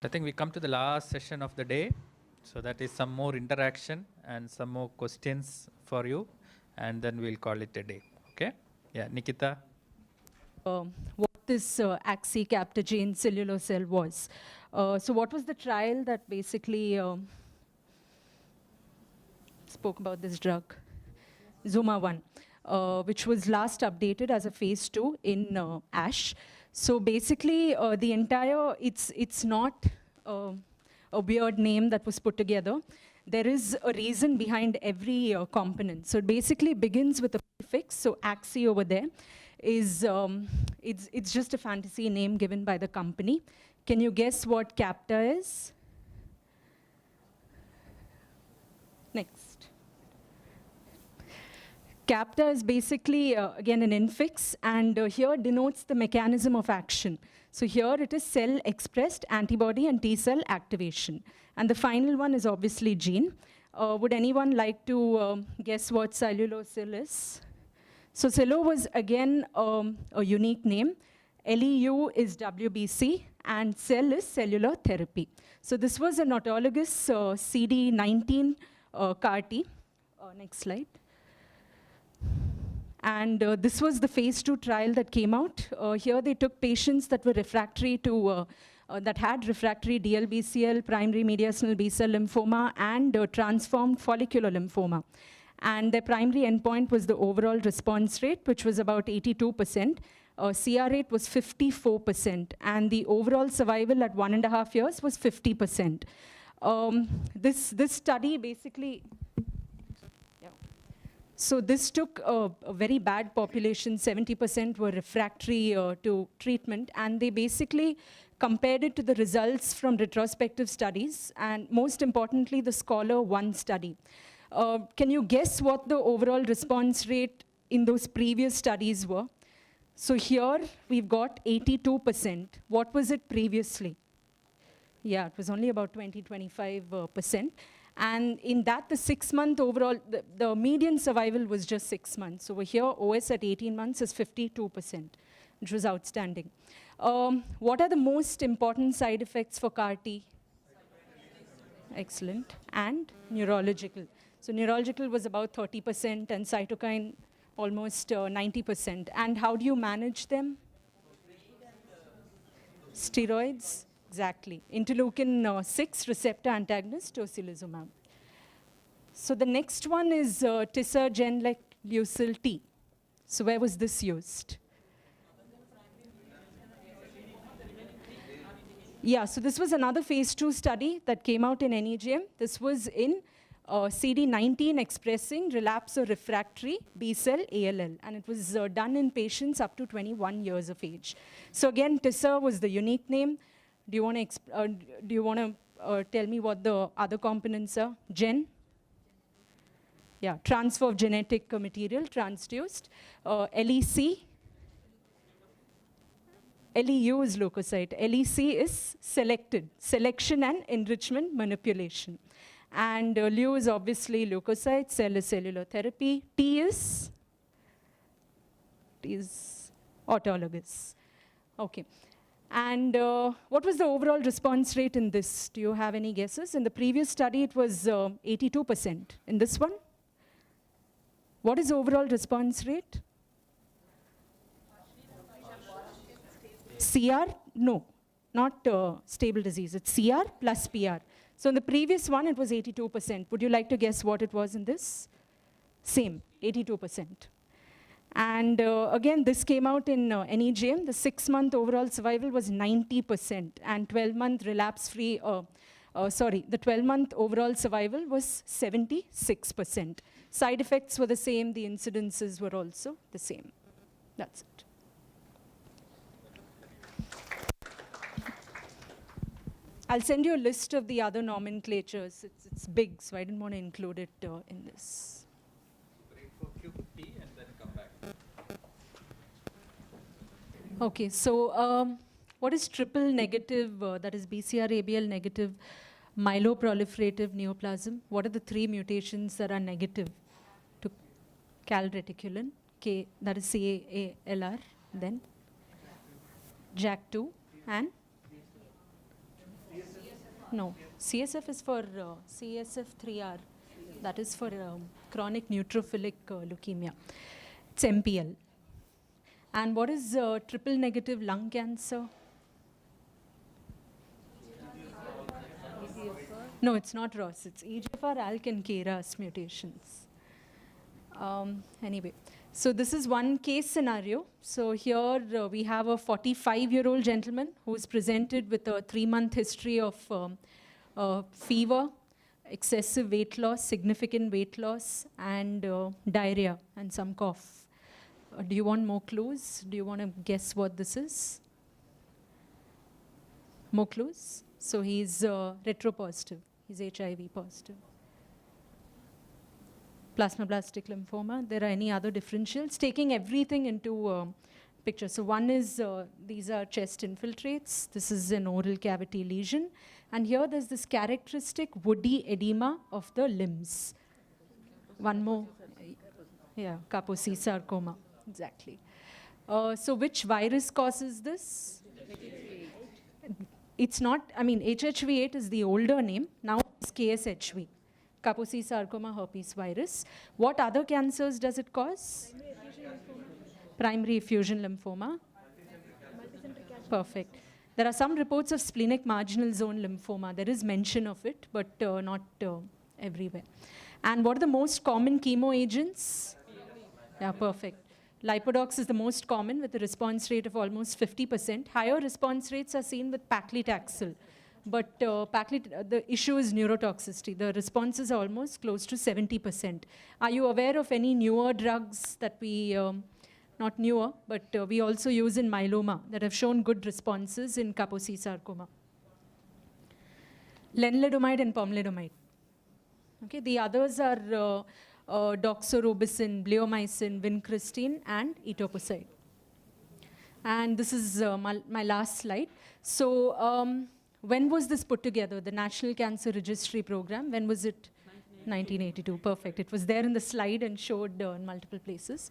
I think we come to the last session of the day. So that is some more interaction and some more questions for you, and then we'll call it a day. Okay? Yeah, Nikita. What this Axicabtagene ciloleucel was. So what was the trial that basically spoke about this drug? ZUMA-1, which was last updated as a phase 2 in ASH. So basically, the entire, it's not a weird name that was put together. There is a reason behind every component. So it basically begins with a prefix. So Axi over there is, it's just a fantasy name given by the company. Can you guess what Capta is? Next. Capta is basically, again, an infix, and here denotes the mechanism of action. So here it is cell-expressed antibody and T-cell activation. And the final one is obviously gene. Would anyone like to guess what ciloleucel is? So cilo was, again, a unique name. LEU is WBC, and cell is cellular therapy. So this was an autologous CD19 CAR-T. Next slide. And this was the phase 2 trial that came out. Here they took patients that were refractory to, that had refractory DLBCL, primary mediastinal B-cell lymphoma, and transformed follicular lymphoma. And their primary endpoint was the overall response rate, which was about 82%. CR rate was 54%, and the overall survival at 1.5 years was 50%. This study basically, so this took a very bad population, 70% were refractory to treatment, and they basically compared it to the results from retrospective studies, and most importantly, the Scholar-1 study. Can you guess what the overall response rate in those previous studies were? So here we've got 82%. What was it previously? Yeah, it was only about 20–25%. And in that, the 6-month overall, the median survival was just 6 months. Over here, OS at 18 months is 52%, which was outstanding. What are the most important side effects for CAR-T? Excellent. And neurological. So neurological was about 30%, and cytokine almost 90%. And how do you manage them? Steroids. Exactly. Interleukin-6 receptor antagonist, tocilizumab. So the next one is Tisagenlecleucel-T. So where was this used? Yeah, so this was another phase 2 study that came out in NEJM. This was in CD19 expressing relapse or refractory B-cell ALL, and it was done in patients up to 21 years of age. So again, Tisa was the unique name. Do you want to tell me what the other components are? Gen? Yeah, transfer of genetic material transduced. LEC? LEU is leukocyte. LEC is selected, selection and enrichment manipulation. And LEU is obviously leukocyte, cell is cellular therapy. T is autologous. Okay. And what was the overall response rate in this? Do you have any guesses? In the previous study, it was 82%. In this one? What is overall response rate? CR? No, not stable disease. It's CR plus PR. So in the previous one, it was 82%. Would you like to guess what it was in this? Same, 82%. And again, this came out in NEJM. The 6-month overall survival was 90%, and 12-month relapse-free, the 12-month overall survival was 76%. Side effects were the same. The incidences were also the same. That's it. I'll send you a list of the other nomenclatures. It's big, so I didn't want to include it in this. Wait for QT and then come back. Okay, so what is triple negative, that is BCR-ABL negative, myeloproliferative neoplasm? What are the 3 mutations that are negative to calreticulin? K, that is CALR, then JAK2, and No, CSF is for CSF3R. That is for chronic neutrophilic leukemia. It's MPL. And what is triple negative lung cancer? No, it's not ROS. It's EGFR, ALK, and KRAS mutations. Anyway, so this is one case scenario. So here we have a 45-year-old gentleman who is presented with a 3-month history of fever, excessive weight loss, significant weight loss, and diarrhea and some cough. Do you want more clues? Do you want to guess what this is? More clues? So he's retropositive. He's HIV positive. Plasmablastic lymphoma. There are any other differentials? Taking everything into picture. So one is, these are chest infiltrates. This is an oral cavity lesion. And here there's this characteristic woody edema of the limbs. One more. Yeah, Kaposi sarcoma. Exactly. So which virus causes this? It's not, I mean, HHV8 is the older name. Now it's KSHV. Kaposi sarcoma herpes virus. What other cancers does it cause? Primary effusion lymphoma. Perfect. There are some reports of splenic marginal zone lymphoma. There is mention of it, but not everywhere. And what are the most common chemo agents? Yeah, perfect. Lipodox is the most common with a response rate of almost 50%. Higher response rates are seen with paclitaxel. But the issue is neurotoxicity. The responses are almost close to 70%. Are you aware of any newer drugs that we, not newer, but we also use in myeloma that have shown good responses in Kaposi sarcoma? Lenalidomide and pomalidomide. Okay, the others are doxorubicin, bleomycin, vincristine, and etoposide. And this is my last slide. So when was this put together, the National Cancer Registry Program? When was it? 1982, perfect. It was there in the slide and showed in multiple places.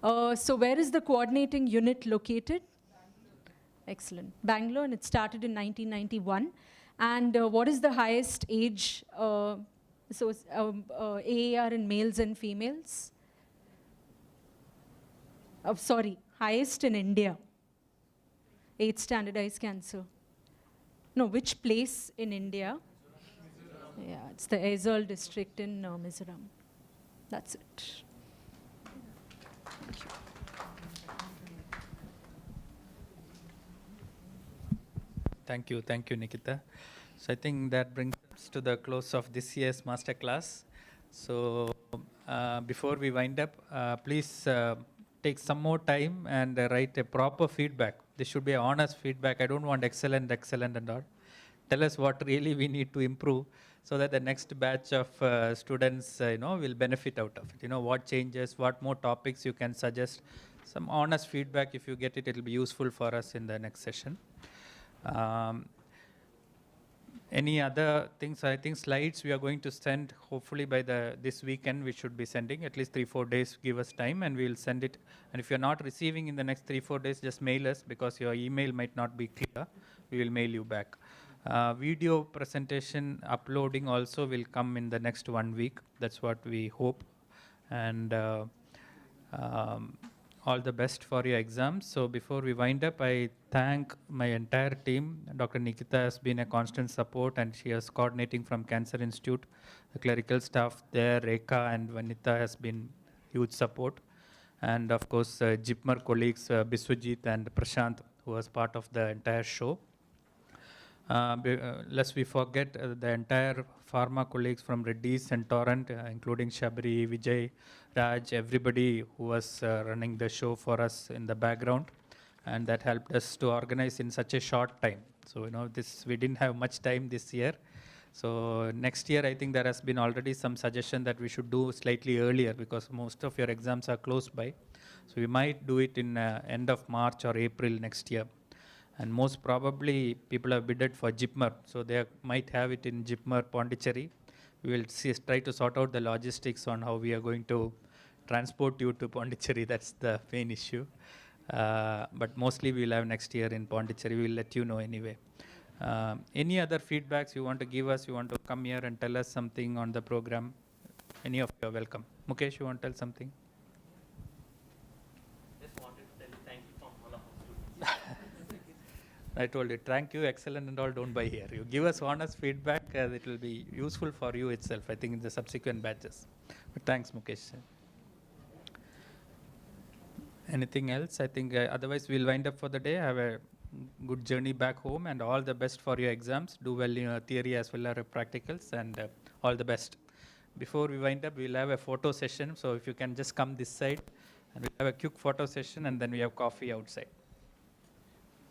So where is the coordinating unit located? Excellent. Bangalore, and it started in 1991. And what is the highest age? AAR in males and females? Sorry, highest in India. 8th standardized cancer. No, which place in India? Yeah, it's the Aizawl district in Mizoram. That's it. Thank you, Nikita. So I think that brings us to the close of this year's masterclass. So before we wind up, please take some more time and write a proper feedback. This should be an honest feedback. I don't want excellent and all. Tell us what really we need to improve so that the next batch of students will benefit out of it. What changes, what more topics you can suggest. Some honest feedback, if you get it, it will be useful for us in the next session. Any other things? I think slides we are going to send hopefully by this weekend. We should be sending at least 3-4 days. Give us time and we will send it. And if you're not receiving in the next 3-4 days, just mail us because your email might not be clear. We will mail you back. Video presentation uploading also will come in the next 1 week. That's what we hope. And all the best for your exams. So before we wind up, I thank my entire team. Dr. Nikita has been a constant support and she is coordinating from Cancer Institute. The clerical staff there, Rekha and Vanita has been huge support. And of course, JIPMER colleagues, Biswajit and Prashant, who was part of the entire show. Lest we forget the entire pharma colleagues from Reddy's and Torrent, including Shabri, Vijay, Raj, everybody who was running the show for us in the background, and that helped us to organize in such a short time. So we didn't have much time this year. So next year, I think there has been already some suggestion that we should do slightly earlier because most of your exams are close by. So we might do it in end of March or April next year. And most probably people have bidded for JIPMER, so they might have it in JIPMER Pondicherry. We will try to sort out the logistics on how we are going to transport you to Pondicherry. That's the main issue. But mostly we'll have next year in Pondicherry. We'll let you know anyway. Any other feedbacks you want to give us? You want to come here and tell us something on the program? Any of you are welcome. Mukesh, you want to tell something? Just wanted to tell you thank you from all of our students. I told you, thank you, excellent and all, don't buy here. You give us honest feedback, it will be useful for you itself, I think, in the subsequent batches. But thanks, Mukesh. Anything else? I think otherwise we'll wind up for the day. Have a good journey back home and all the best for your exams. Do well in your theory as well as your practicals, and all the best. Before we wind up, we'll have a photo session. So if you can just come this side, and we'll have a quick photo session, and then we have coffee outside.